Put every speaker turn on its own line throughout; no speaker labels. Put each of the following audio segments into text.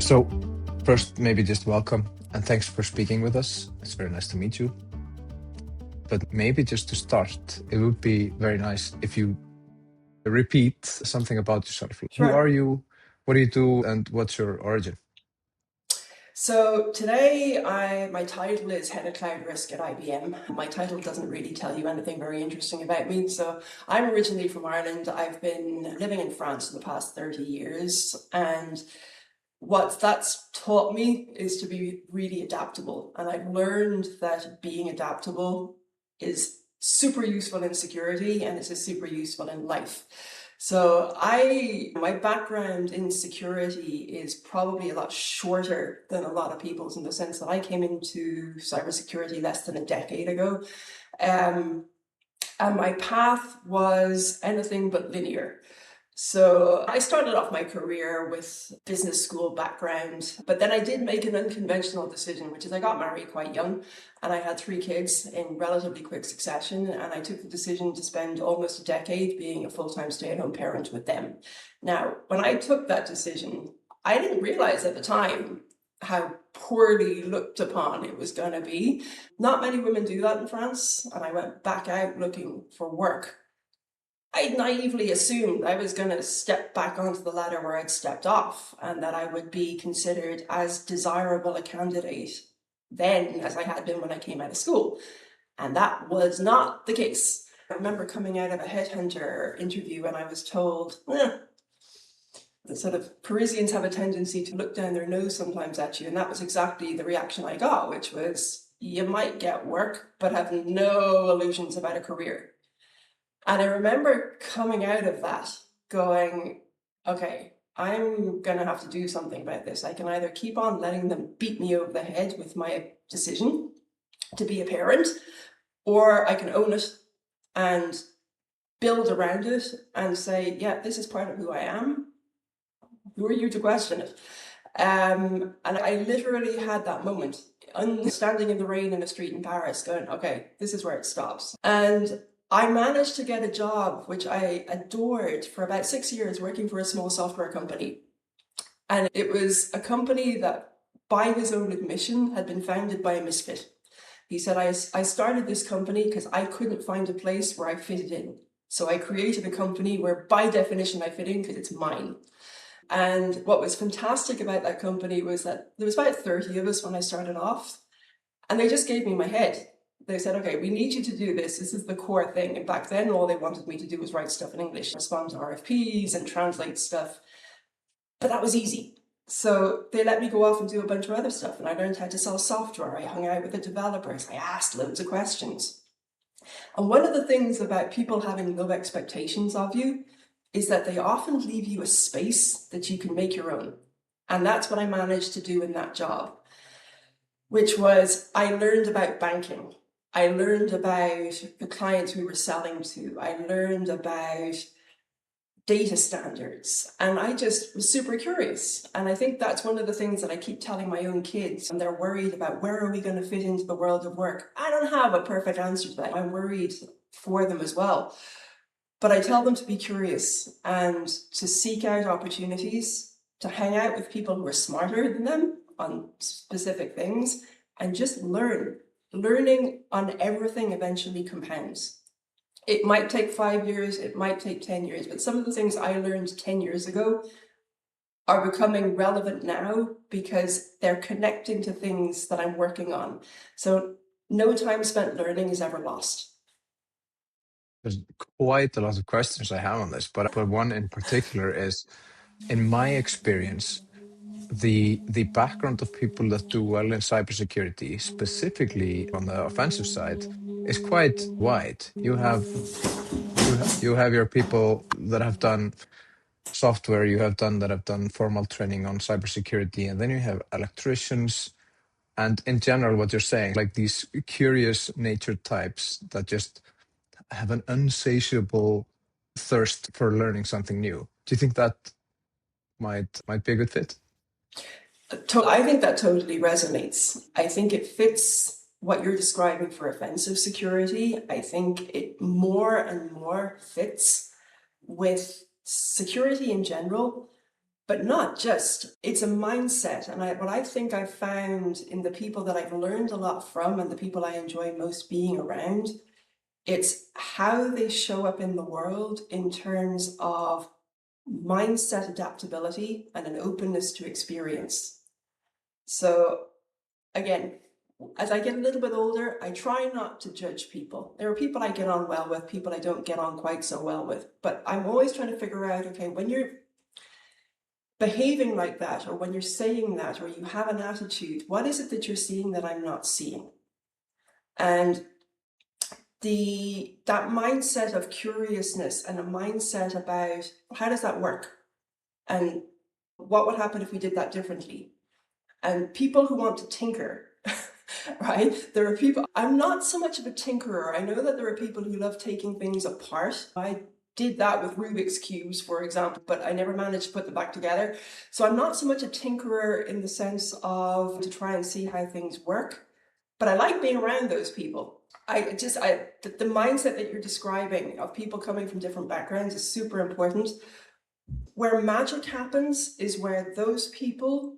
So first, maybe just welcome and thanks for speaking with us. It's very nice to meet you. But maybe just to start, it would be very nice if you repeat something about yourself.
Sure.
Who are you? What do you do? And what's your origin?
So today, my title is Head of Cloud Risk at IBM. My title doesn't really tell you anything very interesting about me. So I'm originally from Ireland. I've been living in France for the past 30 years. And what that's taught me is to be really adaptable. And I've learned that being adaptable is super useful in security and it's super useful in life. So my background in security is probably a lot shorter than a lot of people's, in the sense that I came into cybersecurity less than a decade ago. And my path was anything but linear. So I started off my career with business school background, but then I did make an unconventional decision, which is I got married quite young and I had 3 kids in relatively quick succession. And I took the decision to spend almost a decade being a full-time stay-at-home parent with them. Now, when I took that decision, I didn't realize at the time how poorly looked upon it was going to be. Not many women do that in France. And I went back out looking for work. I naively assumed I was going to step back onto the ladder where I'd stepped off and that I would be considered as desirable a candidate then as I had been when I came out of school. And that was not the case. I remember coming out of a headhunter interview and I was told, the sort of Parisians have a tendency to look down their nose sometimes at you. And that was exactly the reaction I got, which was, you might get work, but have no illusions about a career. And I remember coming out of that going, okay, I'm going to have to do something about this. I can either keep on letting them beat me over the head with my decision to be a parent, or I can own it and build around it and say, yeah, this is part of who I am. Who are you to question it? And I literally had that moment, standing in the rain in a street in Paris going, okay, this is where it stops. And I managed to get a job, which I adored, for about 6 years, working for a small software company. And it was a company that, by his own admission, had been founded by a misfit. He said, I started this company because I couldn't find a place where I fitted in. So I created a company where, by definition, I fit in because it's mine. And what was fantastic about that company was that there was about 30 of us when I started off, and they just gave me my head. They said, okay, we need you to do this. This is the core thing. And back then, all they wanted me to do was write stuff in English, respond to RFPs and translate stuff. But that was easy. So they let me go off and do a bunch of other stuff. And I learned how to sell software. I hung out with the developers. I asked loads of questions. And one of the things about people having low expectations of you is that they often leave you a space that you can make your own. And that's what I managed to do in that job, which was I learned about banking. I learned about the clients we were selling to. I learned about data standards, and I just was super curious. And I think that's one of the things that I keep telling my own kids, and they're worried about where are we going to fit into the world of work. I don't have a perfect answer to that. I'm worried for them as well. But I tell them to be curious and to seek out opportunities, to hang out with people who are smarter than them on specific things, and just learn. Learning on everything eventually compounds. It might take 5 years, it might take 10 years, but some of the things I learned 10 years ago are becoming relevant now because they're connecting to things that I'm working on. So no time spent learning is ever lost.
There's quite a lot of questions I have on this, but one in particular is, in my experience, the background of people that do well in cybersecurity, specifically on the offensive side, is quite wide. You have your people that have done software, you have done that have done formal training on cybersecurity, and then you have electricians, and in general, what you're saying, like these curious nature types that just have an insatiable thirst for learning something new. Do you think that might be a good fit?
I think that totally resonates. I think it fits what you're describing for offensive security. I think it more and more fits with security in general, but not just. It's a mindset. And what I think I've found in the people that I've learned a lot from and the people I enjoy most being around, it's how they show up in the world in terms of mindset adaptability and an openness to experience. So again, as I get a little bit older, I try not to judge people. There are people I get on well with, people I don't get on quite so well with, but I'm always trying to figure out, okay, when you're behaving like that, or when you're saying that, or you have an attitude, what is it that you're seeing that I'm not seeing? And that mindset of curiousness and a mindset about how does that work? And what would happen if we did that differently? And people who want to tinker, right? There are people, I'm not so much of a tinkerer. I know that there are people who love taking things apart. I did that with Rubik's Cubes, for example, but I never managed to put them back together. So I'm not so much a tinkerer in the sense of to try and see how things work, but I like being around those people. The mindset that you're describing of people coming from different backgrounds is super important. Where magic happens is where those people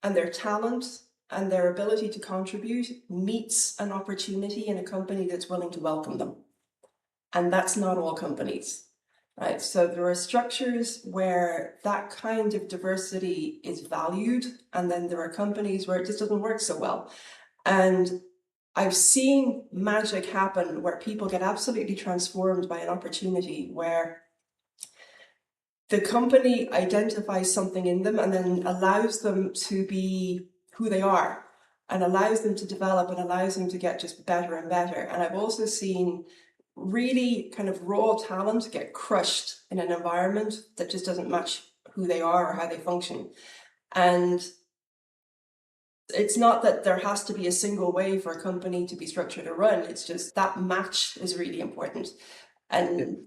and their talent and their ability to contribute meets an opportunity in a company that's willing to welcome them. And that's not all companies, right? So there are structures where that kind of diversity is valued, and then there are companies where it just doesn't work so well. And I've seen magic happen where people get absolutely transformed by an opportunity where the company identifies something in them and then allows them to be who they are and allows them to develop and allows them to get just better and better. And I've also seen really kind of raw talent get crushed in an environment that just doesn't match who they are or how they function. And it's not that there has to be a single way for a company to be structured or run. It's just that match is really important. And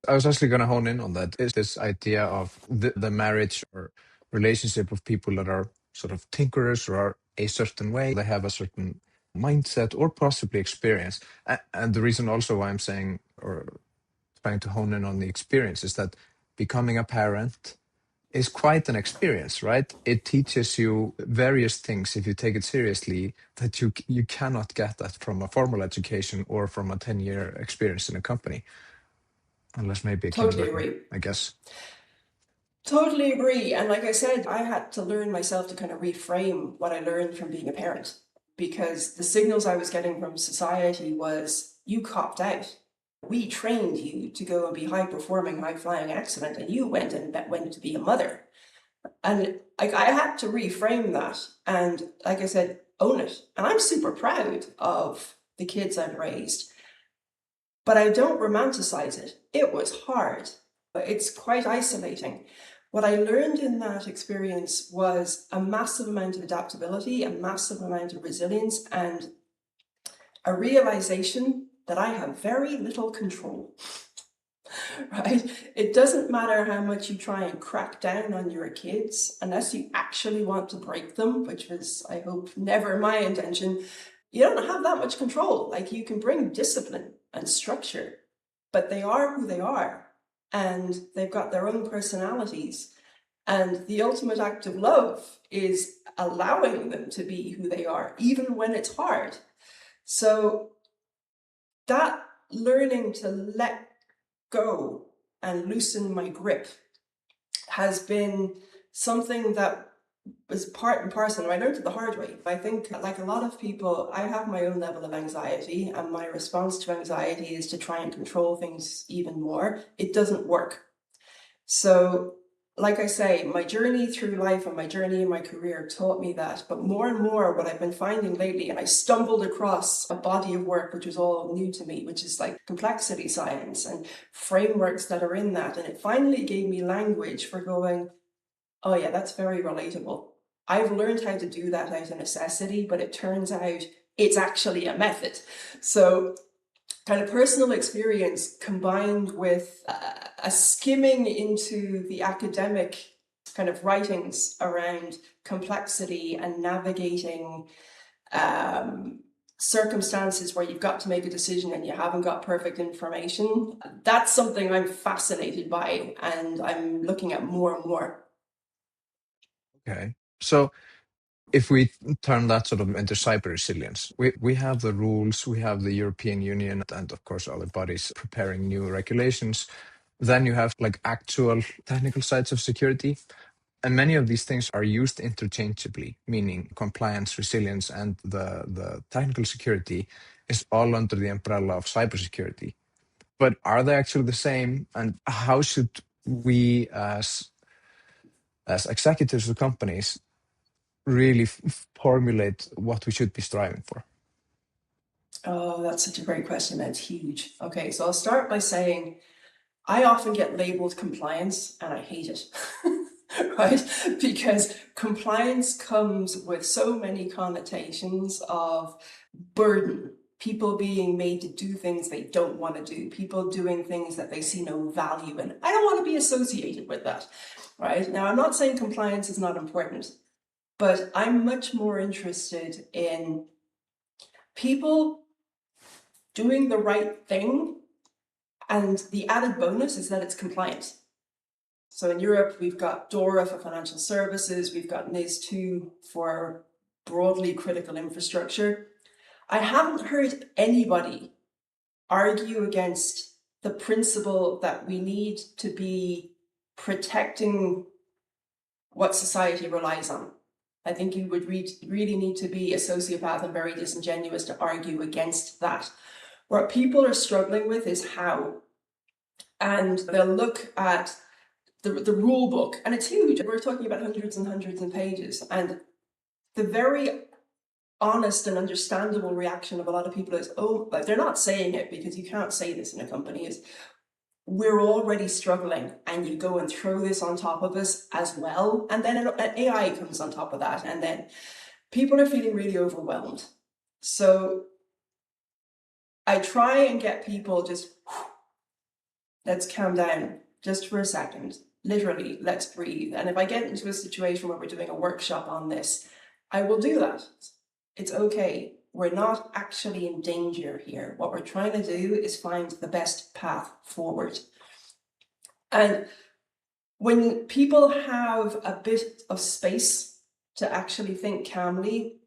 I was actually going to hone in on that. Is this idea of the marriage or relationship of people that are sort of tinkerers or are a certain way, they have a certain mindset or possibly experience. And the reason also why I'm saying or trying to hone in on the experience is that becoming a parent is quite an experience, right? It teaches you various things if you take it seriously that you cannot get that from a formal education or from a 10-year experience in a company. Unless maybe a
totally
kindergarten,
agree.
I guess.
Totally agree. And like I said, I had to learn myself to kind of reframe what I learned from being a parent, because the signals I was getting from society was, you copped out. We trained you to go and be high performing, high flying, excellent, and you went to be a mother. And I had to reframe that and, like I said, own it. And I'm super proud of the kids I've raised, but I don't romanticize it. It was hard. It's quite isolating. What I learned in that experience was a massive amount of adaptability, a massive amount of resilience, and a realization that I have very little control, right? It doesn't matter how much you try and crack down on your kids, unless you actually want to break them, which was, I hope, never my intention. You don't have that much control. Like, you can bring discipline and structure, but they are who they are, and they've got their own personalities. And the ultimate act of love is allowing them to be who they are, even when it's hard. So that learning to let go and loosen my grip has been something that was part and parcel. I learned it the hard way. I think, like a lot of people, I have my own level of anxiety, and my response to anxiety is to try and control things even more. It doesn't work. So, like I say, my journey through life and my journey in my career taught me that. But more and more, what I've been finding lately, and I stumbled across a body of work which was all new to me, which is like complexity science and frameworks that are in that. And it finally gave me language for going, oh yeah, that's very relatable. I've learned how to do that out of necessity, but it turns out it's actually a method. So kind of personal experience combined with a skimming into the academic kind of writings around complexity and navigating circumstances where you've got to make a decision and you haven't got perfect information. That's something I'm fascinated by, and I'm looking at more and more.
Okay. So if we turn that sort of into cyber resilience, we have the rules, we have the European Union, and of course other bodies preparing new regulations. Then you have like actual technical sides of security. And many of these things are used interchangeably, meaning compliance, resilience, and the technical security is all under the umbrella of cybersecurity. But are they actually the same? And how should we as executives of companies really formulate what we should be striving for?
Oh, that's such a great question. That's huge. Okay, so I'll start by saying I often get labeled compliance and I hate it, right? Because compliance comes with so many connotations of burden, people being made to do things they don't want to do, people doing things that they see no value in. I don't want to be associated with that, right? Now, I'm not saying compliance is not important, but I'm much more interested in people doing the right thing. And the added bonus is that it's compliant. So in Europe, we've got DORA for financial services, we've got NIS2 for broadly critical infrastructure. I haven't heard anybody argue against the principle that we need to be protecting what society relies on. I think you would really need to be a sociopath and very disingenuous to argue against that. What people are struggling with is how. And they'll look at the rule book, and it's huge. We're talking about hundreds and hundreds of pages. And the very honest and understandable reaction of a lot of people is, oh, like they're not saying it because you can't say this in a company, is we're already struggling and you go and throw this on top of us as well. And then an AI comes on top of that. And then people are feeling really overwhelmed. So I try and get people just, let's calm down just for a second. Literally, let's breathe. And if I get into a situation where we're doing a workshop on this, I will do that. It's okay. We're not actually in danger here. What we're trying to do is find the best path forward. And when people have a bit of space to actually think calmly,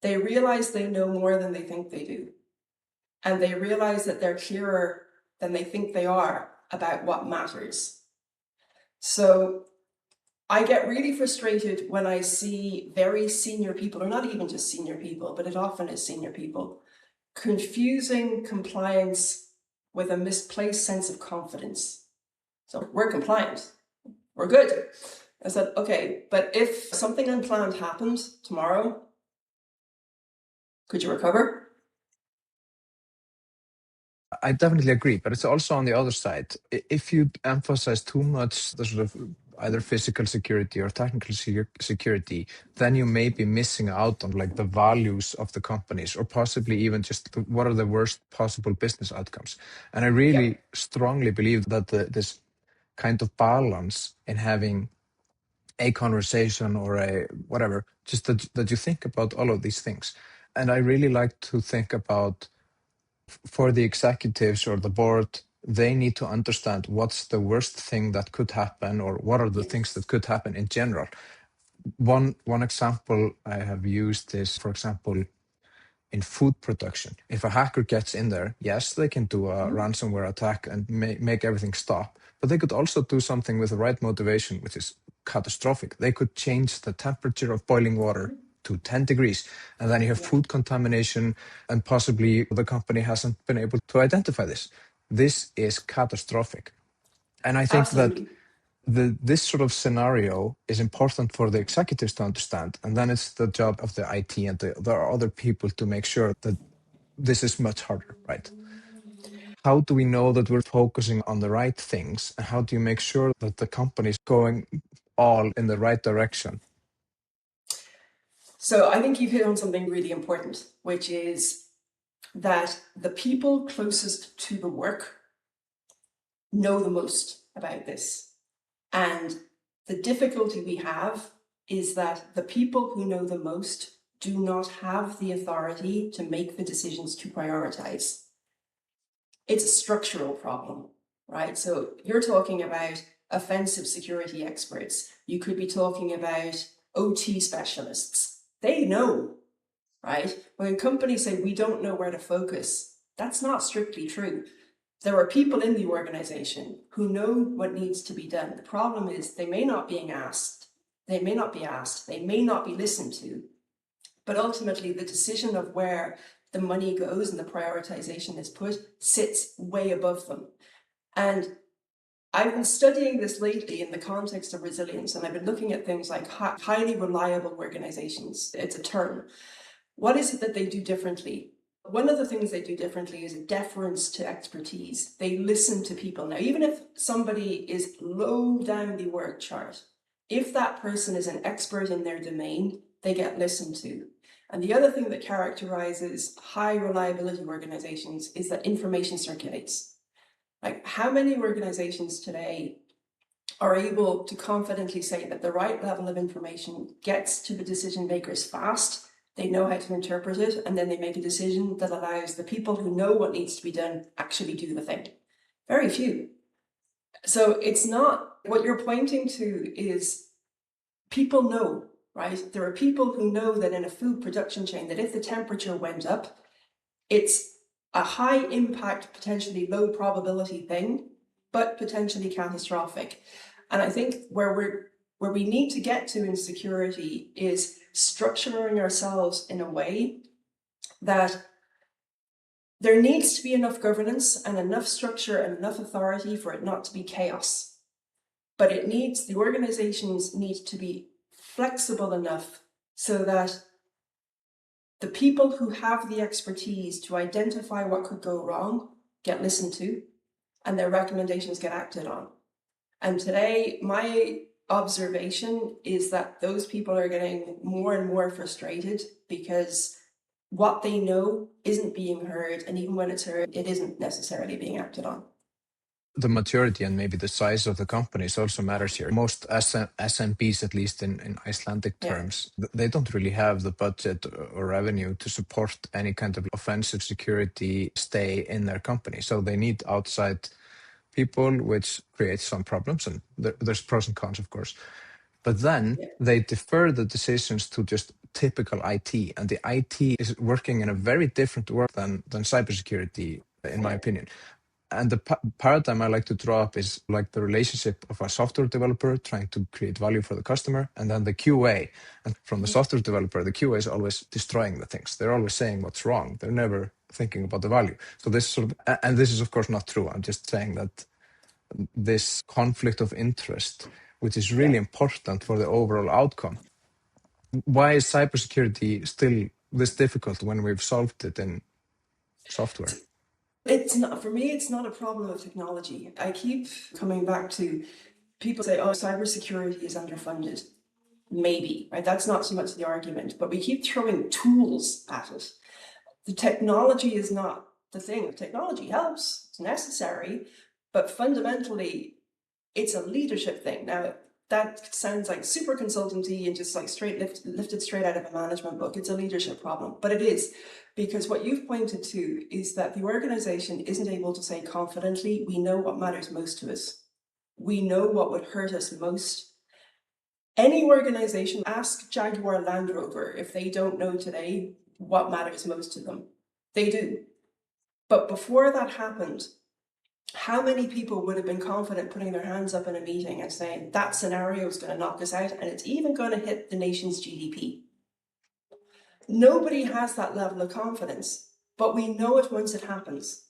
they realize they know more than they think they do. And they realize that they're clearer than they think they are about what matters. So I get really frustrated when I see very senior people, or not even just senior people, but it often is senior people, confusing compliance with a misplaced sense of confidence. So we're compliant, we're good. I said, okay, but if something unplanned happened tomorrow, could you recover?
I definitely agree, but it's also on the other side. If you emphasize too much the sort of either physical security or technical security, then you may be missing out on like the values of the companies, or possibly even just what are the worst possible business outcomes. And I really strongly believe that this kind of balance in having a conversation or a whatever, just that you think about all of these things. And I really like to think about, for the executives or the board, they need to understand what's the worst thing that could happen, or what are the things that could happen in general. One example I have used is, for example, in food production. If a hacker gets in there, yes, they can do a ransomware attack and make everything stop, but they could also do something with the right motivation, which is catastrophic. They could change the temperature of boiling water to 10 degrees, and then you have food contamination, and possibly the company hasn't been able to identify this. This is catastrophic. And I think that
Absolutely.
this sort of scenario is important for the executives to understand, and then it's the job of the IT and the other people to make sure that this is much harder, right? How do we know that we're focusing on the right things, and how do you make sure that the company is going all in the right direction?
So I think you've hit on something really important, which is that the people closest to the work know the most about this. And the difficulty we have is that the people who know the most do not have the authority to make the decisions to prioritize. It's a structural problem, right? So you're talking about offensive security experts. You could be talking about OT specialists. They know, right? When companies say we don't know where to focus, that's not strictly true. There are people in the organization who know what needs to be done. The problem is they may not be asked, they may not be listened to, but ultimately the decision of where the money goes and the prioritization is put sits way above them. And I've been studying this lately in the context of resilience, and I've been looking at things like highly reliable organizations. It's a term. What is it that they do differently? One of the things they do differently is a deference to expertise. They listen to people. Now, even if somebody is low down the org chart, if that person is an expert in their domain, they get listened to. And the other thing that characterizes high reliability organizations is that information circulates. Like, how many organizations today are able to confidently say that the right level of information gets to the decision makers fast, they know how to interpret it, and then they make a decision that allows the people who know what needs to be done actually do the thing? Very few. So it's not, what you're pointing to is people know, right? There are people who know that in a food production chain, that if the temperature went up, it's a high impact, potentially low probability thing, but potentially catastrophic. And I think where we need to get to in security is structuring ourselves in a way that there needs to be enough governance and enough structure and enough authority for it not to be chaos. But the organizations need to be flexible enough so that the people who have the expertise to identify what could go wrong get listened to, and their recommendations get acted on. And today, my observation is that those people are getting more and more frustrated because what they know isn't being heard, and even when it's heard, it isn't necessarily being acted on.
The maturity and maybe the size of the companies also matters here. Most SMBs, at least in Icelandic terms, they don't really have the budget or revenue to support any kind of offensive security stay in their company. So they need outside people, which creates some problems. And there's pros and cons, of course. But then they defer the decisions to just typical IT. And the IT is working in a very different world than cybersecurity, in my opinion. And the paradigm I like to draw up is like the relationship of a software developer trying to create value for the customer, and then the QA. And from the software developer, the QA is always destroying the things. They're always saying what's wrong. They're never thinking about the value. So this sort of, and this is of course not true. I'm just saying that this conflict of interest, which is really important for the overall outcome. Why is cybersecurity still this difficult when we've solved it in software?
It's not, for me, it's not a problem of technology. I keep coming back to people say, oh, cybersecurity is underfunded. Maybe, right? That's not so much the argument, but we keep throwing tools at it. The technology is not the thing. Technology helps, it's necessary, but fundamentally, it's a leadership thing. Now, that sounds like super consultancy and just like lifted straight out of a management book. It's a leadership problem, but it is, because what you've pointed to is that the organization isn't able to say confidently, we know what matters most to us. We know what would hurt us most. Any organization, ask Jaguar Land Rover if they don't know today what matters most to them. They do. But before that happened, how many people would have been confident putting their hands up in a meeting and saying that scenario is going to knock us out and it's even going to hit the nation's GDP? Nobody has that level of confidence, but we know it once it happens.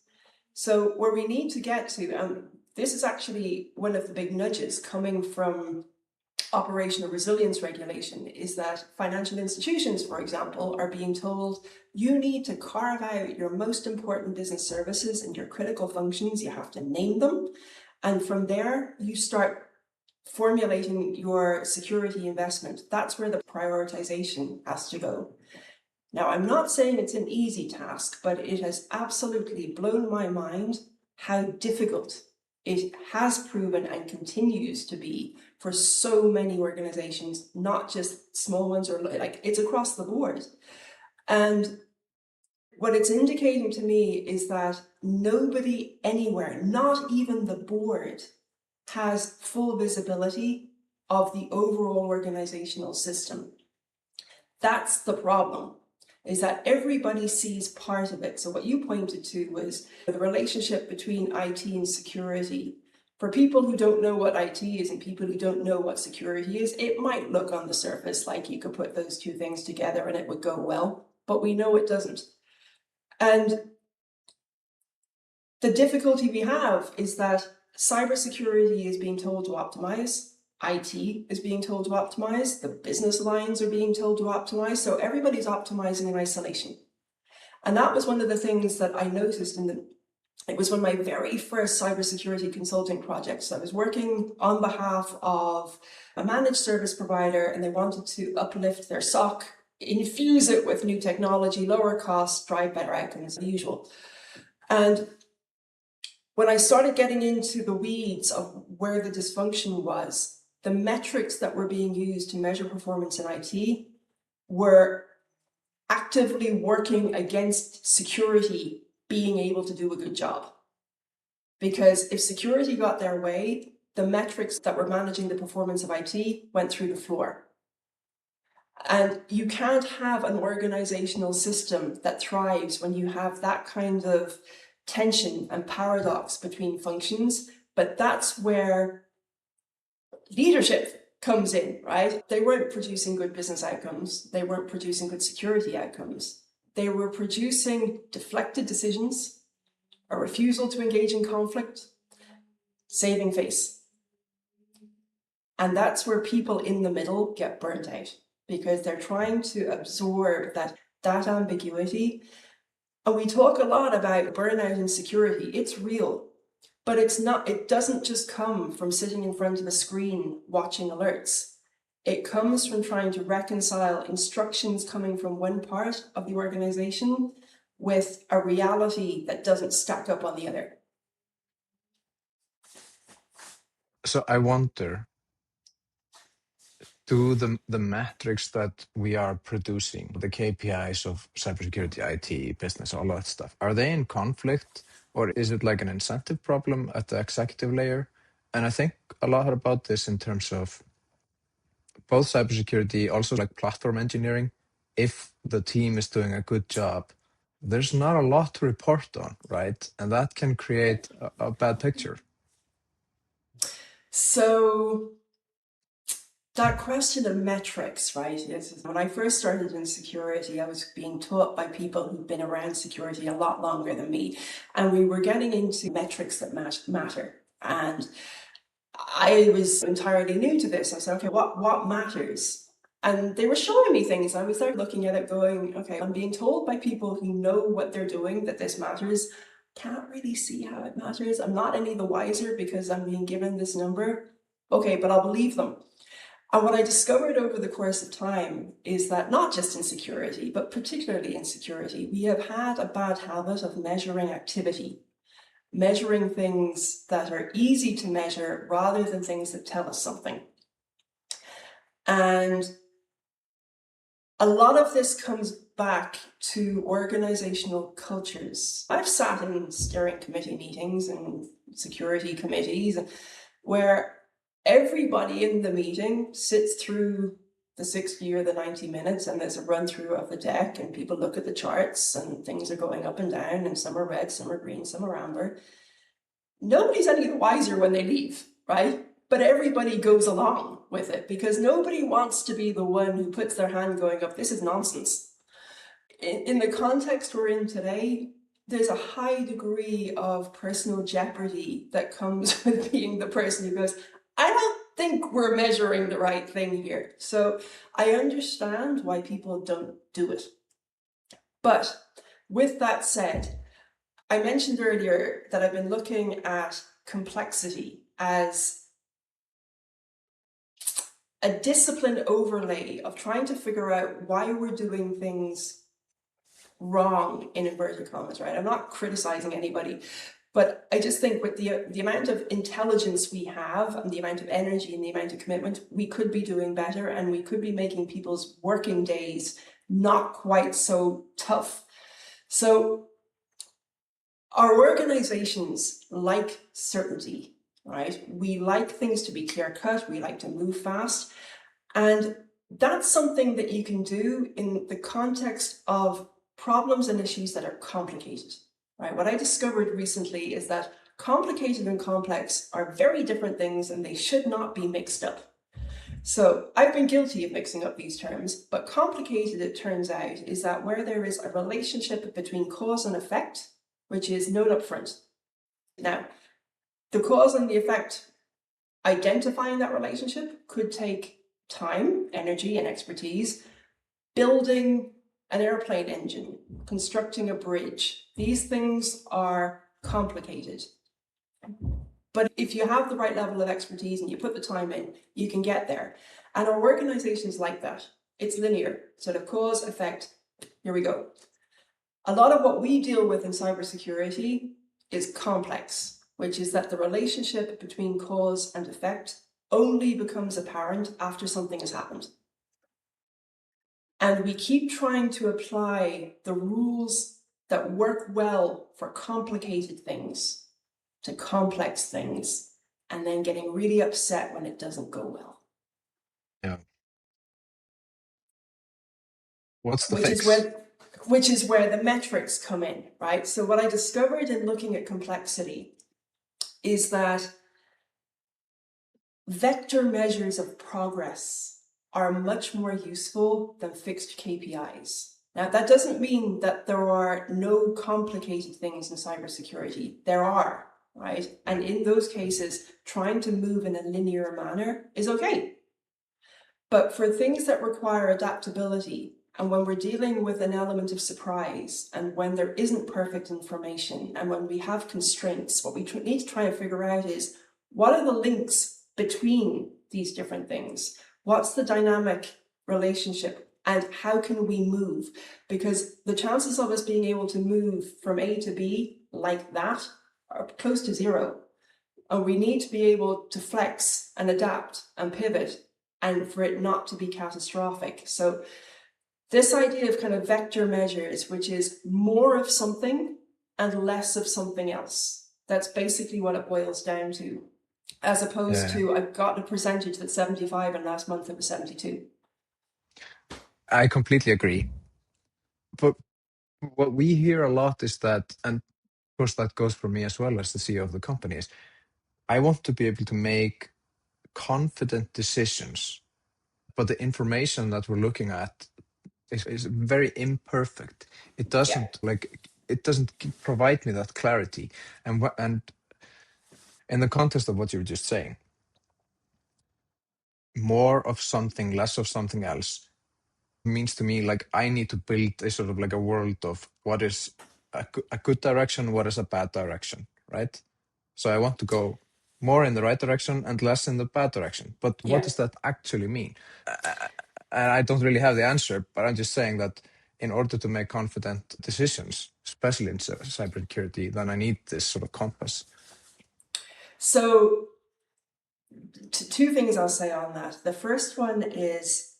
So where we need to get to, and this is actually one of the big nudges coming from operational resilience regulation, is that financial institutions, for example, are being told you need to carve out your most important business services and your critical functions. You have to name them. And from there, you start formulating your security investment. That's where the prioritization has to go. Now, I'm not saying it's an easy task, but it has absolutely blown my mind how difficult it has proven and continues to be for so many organizations, not just small ones, or like it's across the board. And what it's indicating to me is that nobody anywhere, not even the board, has full visibility of the overall organizational system. That's the problem, is that everybody sees part of it. So what you pointed to was the relationship between IT and security. For people who don't know what IT is and people who don't know what security is, it might look on the surface like you could put those two things together and it would go well, but we know it doesn't. And the difficulty we have is that cybersecurity is being told to optimize, IT is being told to optimize, the business lines are being told to optimize, so everybody's optimizing in isolation. And that was one of the things that I noticed it was one of my very first cybersecurity consulting projects. I was working on behalf of a managed service provider and they wanted to uplift their SOC, infuse it with new technology, lower costs, drive better outcomes, the usual. And when I started getting into the weeds of where the dysfunction was, the metrics that were being used to measure performance in IT were actively working against security being able to do a good job. Because if security got their way, the metrics that were managing the performance of IT went through the floor. And you can't have an organizational system that thrives when you have that kind of tension and paradox between functions, but that's where leadership comes in, right? They weren't producing good business outcomes. They weren't producing good security outcomes. They were producing deflected decisions, a refusal to engage in conflict, saving face. And that's where people in the middle get burnt out because they're trying to absorb that ambiguity. And we talk a lot about burnout and security. It's real, but it doesn't just come from sitting in front of a screen watching alerts. It comes from trying to reconcile instructions coming from one part of the organization with a reality that doesn't stack up on the other.
So I wonder, do the metrics that we are producing, the KPIs of cybersecurity, IT, business, all that stuff, are they in conflict, or is it like an incentive problem at the executive layer? And I think a lot about this in terms of both cybersecurity, also like platform engineering. If the team is doing a good job, there's not a lot to report on, right? And that can create a bad picture.
So that question of metrics, right? Is when I first started in security, I was being taught by people who've been around security a lot longer than me. And we were getting into metrics that matter. And I was entirely new to this. I said, okay, what matters? And they were showing me things. I was there looking at it going, okay, I'm being told by people who know what they're doing that this matters. Can't really see how it matters. I'm not any the wiser because I'm being given this number. Okay, but I'll believe them. And what I discovered over the course of time is that not just in security, but particularly in security, we have had a bad habit of measuring activity, measuring things that are easy to measure rather than things that tell us something. And a lot of this comes back to organizational cultures. I've sat in steering committee meetings and security committees where everybody in the meeting sits through the 60 or the 90 minutes and there's a run through of the deck and people look at the charts and things are going up and down and some are red, some are green, some are amber. Nobody's any the wiser when they leave, right? But everybody goes along with it because nobody wants to be the one who puts their hand going up, this is nonsense. In the context we're in today, there's a high degree of personal jeopardy that comes with being the person who goes, I don't think we're measuring the right thing here. So I understand why people don't do it. But with that said, I mentioned earlier that I've been looking at complexity as a discipline overlay of trying to figure out why we're doing things wrong in inverted commas, right? I'm not criticizing anybody, but I just think with the amount of intelligence we have and the amount of energy and the amount of commitment, we could be doing better and we could be making people's working days not quite so tough. So our organizations like certainty, right? We like things to be clear-cut, we like to move fast, and that's something that you can do in the context of problems and issues that are complicated, right? What I discovered recently is that complicated and complex are very different things and they should not be mixed up. So I've been guilty of mixing up these terms, but complicated, it turns out, is that where there is a relationship between cause and effect, which is known up front. Now, the cause and the effect, identifying that relationship could take time, energy, and expertise. Building an airplane engine, constructing a bridge, these things are complicated. But if you have the right level of expertise and you put the time in, you can get there. And our organizations like that. It's linear, sort of cause, effect, here we go. A lot of what we deal with in cybersecurity is complex, which is that the relationship between cause and effect only becomes apparent after something has happened. And we keep trying to apply the rules that work well for complicated things to complex things, and then getting really upset when it doesn't go well.
Yeah. What's the fix?
Which is where the metrics come in, right? So what I discovered in looking at complexity is that vector measures of progress are much more useful than fixed KPIs. Now, that doesn't mean that there are no complicated things in cybersecurity. There are, right? And in those cases, trying to move in a linear manner is okay. But for things that require adaptability, and when we're dealing with an element of surprise, and when there isn't perfect information, and when we have constraints, what we need to try and figure out is, what are the links between these different things? What's the dynamic relationship, and how can we move? Because the chances of us being able to move from A to B like that are close to zero. And we need to be able to flex and adapt and pivot, and for it not to be catastrophic. So this idea of kind of vector measures, which is more of something and less of something else, that's basically what it boils down to, as opposed to, I've got a percentage that's 75 and last month it was 72.
I completely agree. But what we hear a lot is that, and of course that goes for me as well as the CEO of the company, is I want to be able to make confident decisions, but the information that we're looking at is very imperfect. It doesn't provide me that clarity. And in the context of what you were just saying, more of something, less of something else means to me like I need to build a sort of like a world of what is a good direction, what is a bad direction, right? So I want to go more in the right direction and less in the bad direction. But what does that actually mean? I don't really have the answer, but I'm just saying that in order to make confident decisions, especially in cybersecurity, then I need this sort of compass.
So two things I'll say on that. The first one is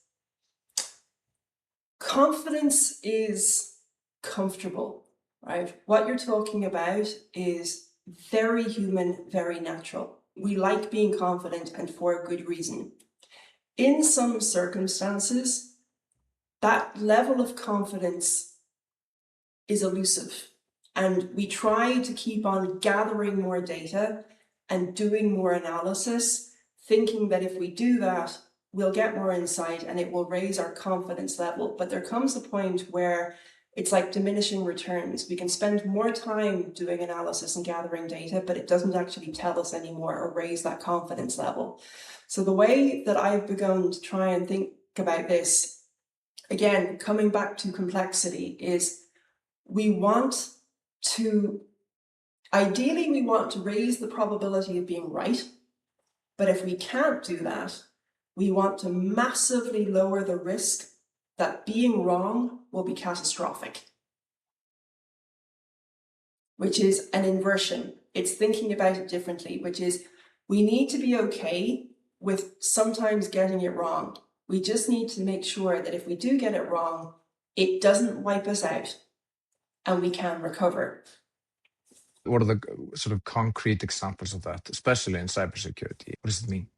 confidence is comfortable, right? What you're talking about is very human, very natural. We like being confident, and for a good reason. In some circumstances, that level of confidence is elusive, and we try to keep on gathering more data and doing more analysis, thinking that if we do that, we'll get more insight and it will raise our confidence level. But there comes a point where it's like diminishing returns. We can spend more time doing analysis and gathering data, but it doesn't actually tell us anymore or raise that confidence level. So the way that I've begun to try and think about this, again, coming back to complexity, is ideally we want to raise the probability of being right. But if we can't do that, we want to massively lower the risk that being wrong will be catastrophic, which is an inversion. It's thinking about it differently, which is we need to be okay with sometimes getting it wrong. We just need to make sure that if we do get it wrong, it doesn't wipe us out and we can recover.
What are the sort of concrete examples of that, especially in cybersecurity? What does it mean?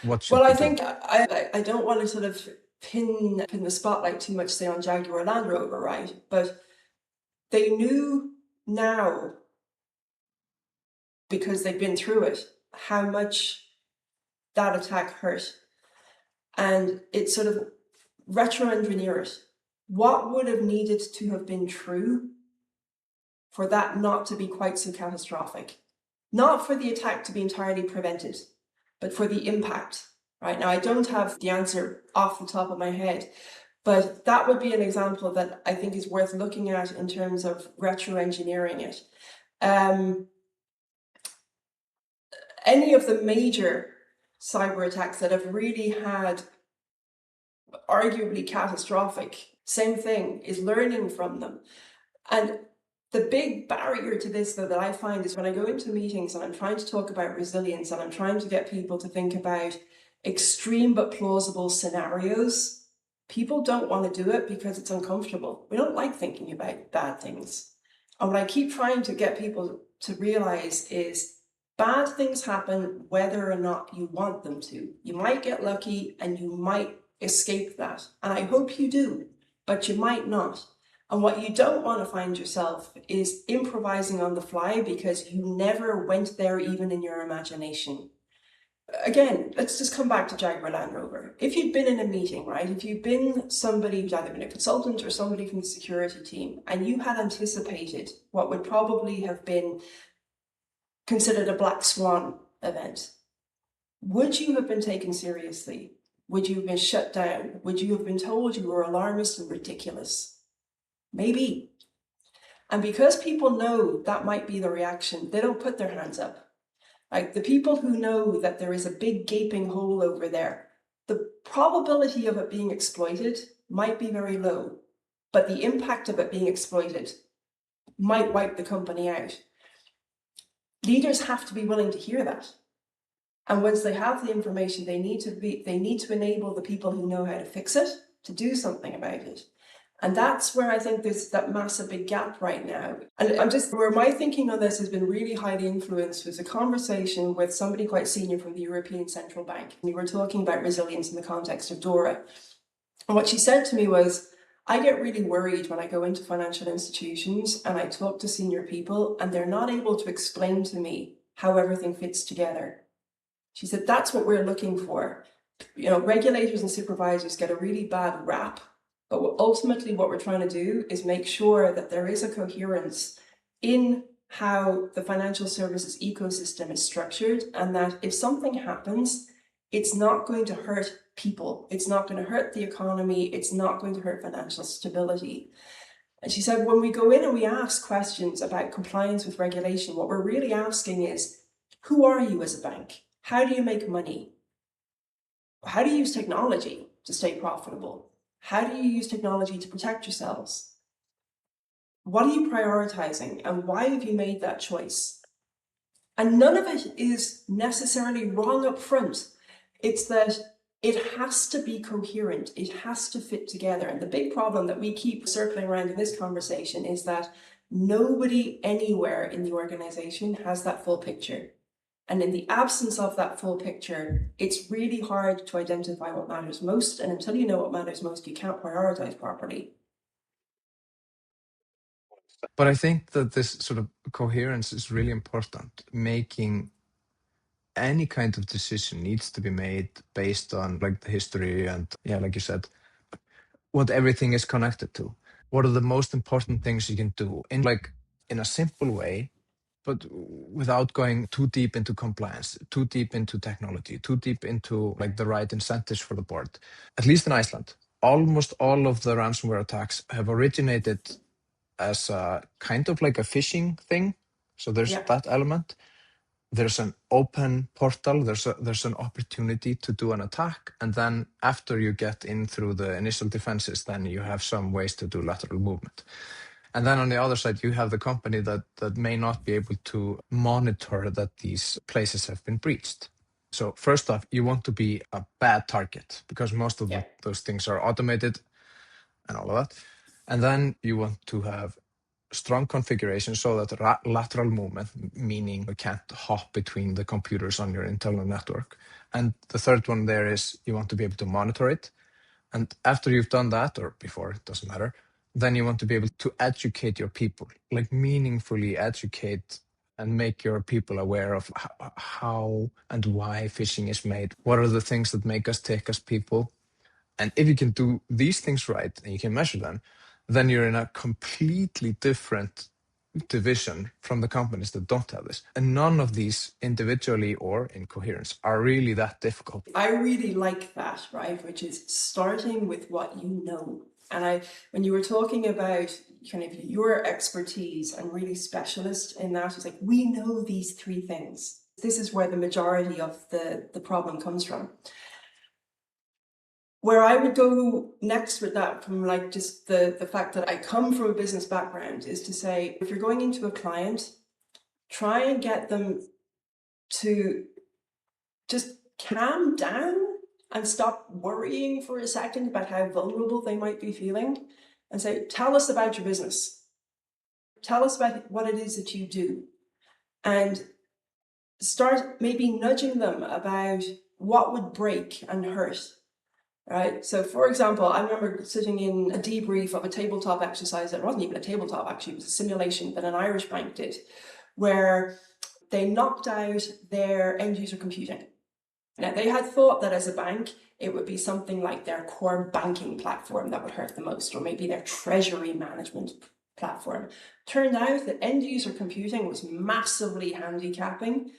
What should
Well,
we
I
do?
think I don't want to sort of pin the spotlight too much, say, on Jaguar Land Rover, right? But they knew now, because they've been through it, how much that attack hurt. And it sort of retro-engineer it. What would have needed to have been true for that not to be quite so catastrophic? Not for the attack to be entirely prevented, but for the impact, right? Now, I don't have the answer off the top of my head, but that would be an example that I think is worth looking at in terms of retro-engineering it. Any of the major cyber attacks that have really had arguably catastrophic, same thing, is learning from them. And the big barrier to this, though, that I find is when I go into meetings and I'm trying to talk about resilience and I'm trying to get people to think about extreme but plausible scenarios, people don't want to do it because it's uncomfortable. We don't like thinking about bad things. And what I keep trying to get people to realize is bad things happen whether or not you want them to. You might get lucky and you might escape that. And I hope you do, but you might not. And what you don't want to find yourself is improvising on the fly because you never went there even in your imagination. Again, let's just come back to Jaguar Land Rover. If you'd been in a meeting, right, if you'd been somebody who's either been a consultant or somebody from the security team, and you had anticipated what would probably have been considered a black swan event, would you have been taken seriously? Would you have been shut down? Would you have been told you were alarmist and ridiculous? Maybe. And because people know that might be the reaction, they don't put their hands up. Like the people who know that there is a big gaping hole over there, the probability of it being exploited might be very low, but the impact of it being exploited might wipe the company out. Leaders have to be willing to hear that. And once they have the information, they need to enable the people who know how to fix it to do something about it. And that's where I think there's that massive big gap right now. And where my thinking on this has been really highly influenced was a conversation with somebody quite senior from the European Central Bank. We were talking about resilience in the context of DORA. And what she said to me was, I get really worried when I go into financial institutions and I talk to senior people and they're not able to explain to me how everything fits together. She said, that's what we're looking for. You know, regulators and supervisors get a really bad rap. But ultimately what we're trying to do is make sure that there is a coherence in how the financial services ecosystem is structured, and that if something happens, it's not going to hurt people. It's not going to hurt the economy. It's not going to hurt financial stability. And she said, when we go in and we ask questions about compliance with regulation, what we're really asking is, who are you as a bank? How do you make money? How do you use technology to stay profitable? How do you use technology to protect yourselves? What are you prioritizing and why have you made that choice? And none of it is necessarily wrong up front. It's that it has to be coherent. It has to fit together. And the big problem that we keep circling around in this conversation is that nobody anywhere in the organization has that full picture. And in the absence of that full picture, it's really hard to identify what matters most. And until you know what matters most, you can't prioritize properly.
But I think that this sort of coherence is really important. Making any kind of decision needs to be made based on like the history and, yeah, like you said, what everything is connected to. What are the most important things you can do in a simple way, but without going too deep into compliance, too deep into technology, too deep into like the right incentives for the board. At least in Iceland, almost all of the ransomware attacks have originated as a kind of like a phishing thing. So there's that element. There's an open portal, there's an opportunity to do an attack, and then after you get in through the initial defenses, then you have some ways to do lateral movement. And then on the other side, you have the company that may not be able to monitor that these places have been breached. So first off, you want to be a bad target because most of those things are automated and all of that. And then you want to have strong configuration so that lateral movement, meaning you can't hop between the computers on your internal network. And the third one there is you want to be able to monitor it. And after you've done that, or before, it doesn't matter, then you want to be able to educate your people, like meaningfully educate and make your people aware of how and why phishing is made. What are the things that make us tick as people? And if you can do these things right and you can measure them, then you're in a completely different division from the companies that don't have this. And none of these individually or in coherence are really that difficult.
I really like that, right? Which is starting with what you know. And when you were talking about kind of your expertise and really specialist in that, it's like, we know these three things. This is where the majority of the problem comes from. Where I would go next with that, from like just the fact that I come from a business background, is to say, if you're going into a client, try and get them to just calm down and stop worrying for a second about how vulnerable they might be feeling, and say, tell us about your business. Tell us about what it is that you do. And start maybe nudging them about what would break and hurt. Right. So, for example, I remember sitting in a debrief of a tabletop exercise that wasn't even a tabletop, actually, it was a simulation that an Irish bank did, where they knocked out their end user computing. Now, they had thought that as a bank, it would be something like their core banking platform that would hurt the most, or maybe their treasury management platform. Turned out that end user computing was massively handicapping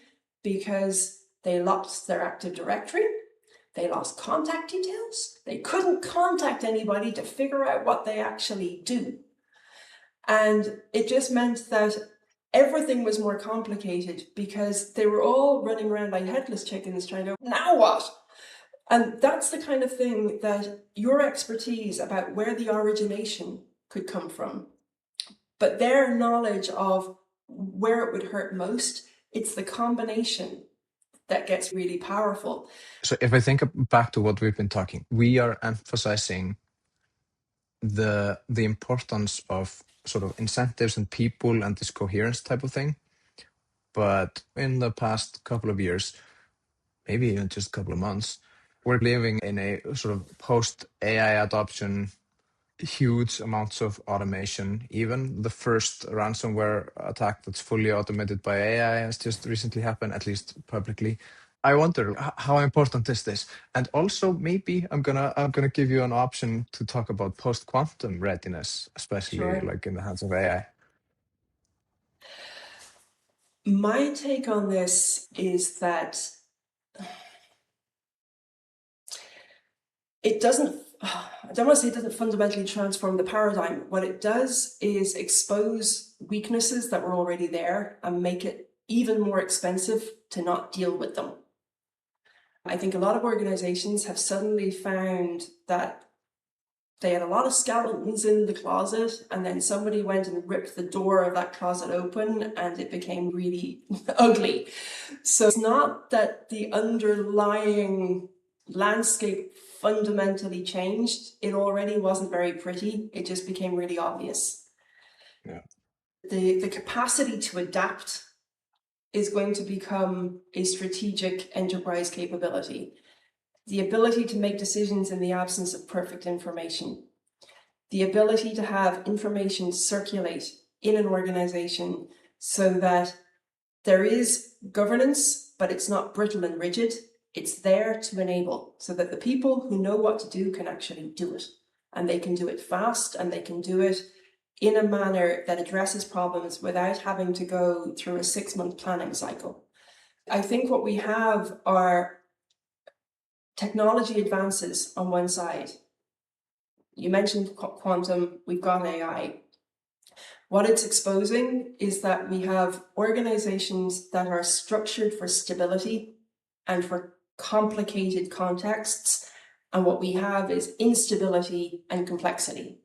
because they lost their Active Directory. They lost contact details. They couldn't contact anybody to figure out what they actually do. And it just meant that everything was more complicated because they were all running around like headless chickens trying to go, now what? And that's the kind of thing that your expertise about where the origination could come from, but their knowledge of where it would hurt most, it's the combination that gets really powerful.
So if I think back to what we've been talking, we are emphasizing the importance of sort of incentives and people and this coherence type of thing. But in the past couple of years, maybe even just a couple of months, we're living in a sort of post-AI adoption, huge amounts of automation. Even the first ransomware attack that's fully automated by AI has just recently happened, at least publicly. I wonder how important is this? And also maybe I'm gonna give you an option to talk about post-quantum readiness, especially
Sure.
like in the hands of AI.
My take on this is that it doesn't, I don't want to say it doesn't fundamentally transform the paradigm. What it does is expose weaknesses that were already there and make it even more expensive to not deal with them. I think a lot of organizations have suddenly found that they had a lot of skeletons in the closet, and then somebody went and ripped the door of that closet open and it became really ugly. So it's not that the underlying landscape fundamentally changed. It already wasn't very pretty. It just became really obvious.
Yeah.
The capacity to adapt is going to become a strategic enterprise capability. The ability to make decisions in the absence of perfect information. The ability to have information circulate in an organization so that there is governance, but it's not brittle and rigid. It's there to enable so that the people who know what to do can actually do it. And they can do it fast, and they can do it in a manner that addresses problems without having to go through a 6-month planning cycle. I think what we have are technology advances on one side. You mentioned quantum, we've got AI. What it's exposing is that we have organizations that are structured for stability and for complicated contexts. And what we have is instability and complexity.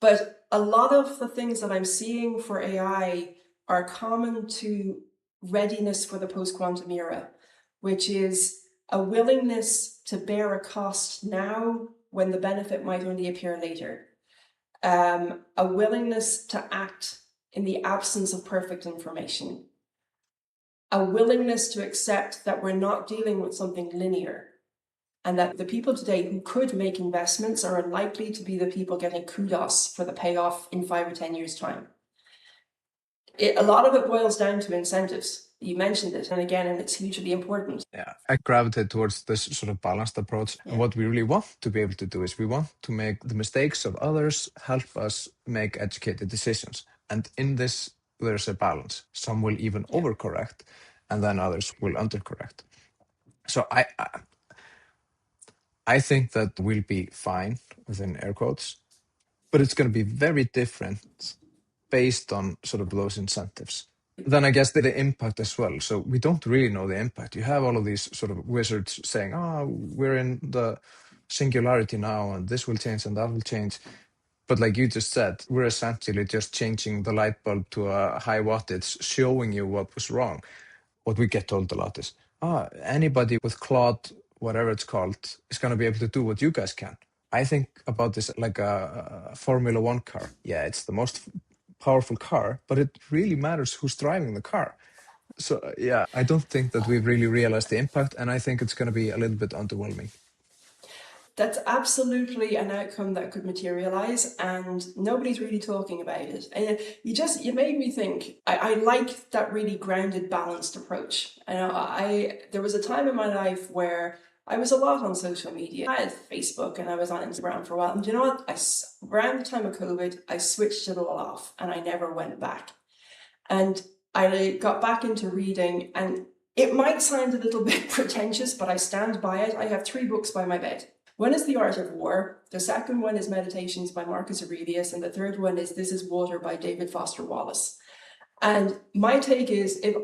But a lot of the things that I'm seeing for AI are common to readiness for the post-quantum era, which is a willingness to bear a cost now when the benefit might only appear later. A willingness to act in the absence of perfect information. A willingness to accept that we're not dealing with something linear, and that the people today who could make investments are unlikely to be the people getting kudos for the payoff in 5 or 10 years' time. A lot of it boils down to incentives. You mentioned it, and again, and it's hugely important.
Yeah, I gravitate towards this sort of balanced approach.
Yeah.
And what we really want to be able to do is we want to make the mistakes of others help us make educated decisions. And in this, there's a balance. Some will even overcorrect, and then others will undercorrect. So I think that we'll be fine, within air quotes, but it's going to be very different based on sort of those incentives. Then I guess the impact as well. So we don't really know the impact. You have all of these sort of wizards saying, we're in the singularity now, and this will change and that will change. But like you just said, we're essentially just changing the light bulb to a high wattage, showing you what was wrong. What we get told a lot is, anybody with Claude, whatever it's called, is going to be able to do what you guys can. I think about this like a Formula One car. Yeah, it's the most powerful car, but it really matters who's driving the car. So yeah, I don't think that we've really realized the impact, and I think it's going to be a little bit underwhelming.
That's absolutely an outcome that could materialize, and nobody's really talking about it. And you made me think. I like that really grounded, balanced approach. There was a time in my life where I was a lot on social media. I had Facebook and I was on Instagram for a while. And you know what? Around the time of COVID, I switched it all off and I never went back. And I got back into reading, and it might sound a little bit pretentious, but I stand by it. I have 3 books by my bed. One is The Art of War. The second one is Meditations by Marcus Aurelius. And the third one is This is Water by David Foster Wallace. And my take is, if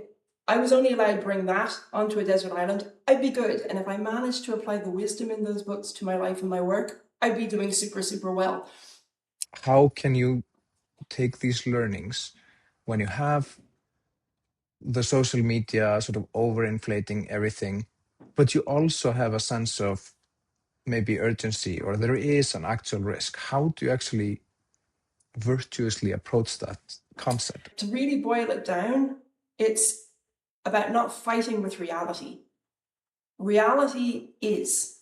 I was only allowed to bring that onto a desert island, I'd be good. And if I managed to apply the wisdom in those books to my life and my work, I'd be doing super, super well.
How can you take these learnings when you have the social media sort of overinflating everything, but you also have a sense of maybe urgency, or there is an actual risk? How do you actually virtuously approach that concept?
To really boil it down, it's about not fighting with reality. Reality is.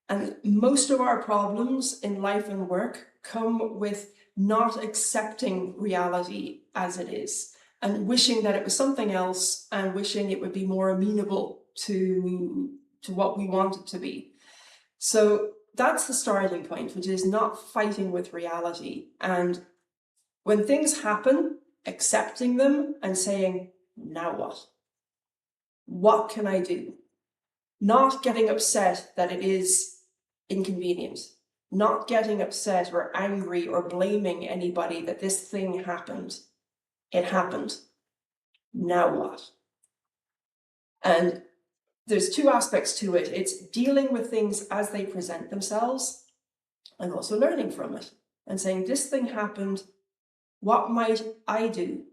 And most of our problems in life and work come with not accepting reality as it is, and wishing that it was something else, and wishing it would be more amenable to what we want it to be. So that's the starting point, which is not fighting with reality. And when things happen, accepting them and saying, now what? What can I do? Not getting upset that it is inconvenient, not getting upset or angry or blaming anybody that this thing happened. It happened. Now what? And there's 2 aspects to it. It's dealing with things as they present themselves, and also learning from it and saying, this thing happened. What might I do?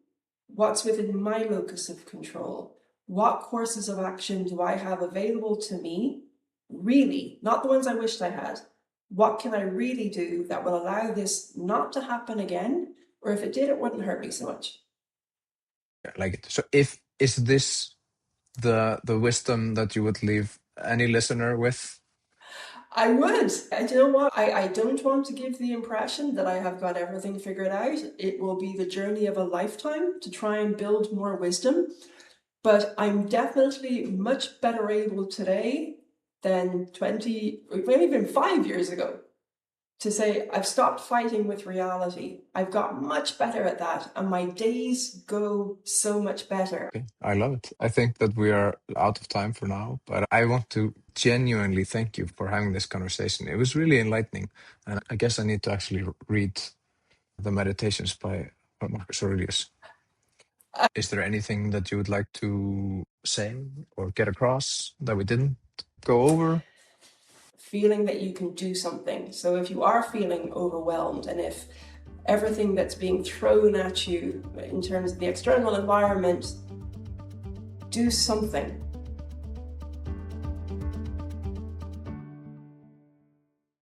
What's within my locus of control? What courses of action do I have available to me? Really, not the ones I wished I had. What can I really do that will allow this not to happen again? Or if it did, it wouldn't hurt me so much.
I like it. So is this the wisdom that you would leave any listener with?
I would. And you know what? I don't want to give the impression that I have got everything figured out. It will be the journey of a lifetime to try and build more wisdom. But I'm definitely much better able today than 20, maybe even 5 years ago, to say I've stopped fighting with reality. I've got much better at that, and my days go so much better.
Okay, I love it. I think that we are out of time for now, but I want to genuinely thank you for having this conversation. It was really enlightening, and I guess I need to actually read the Meditations by Marcus Aurelius. Is there anything that you would like to say or get across that we didn't go over?
Feeling that you can do something. So if you are feeling overwhelmed, and if everything that's being thrown at you in terms of the external environment, do something.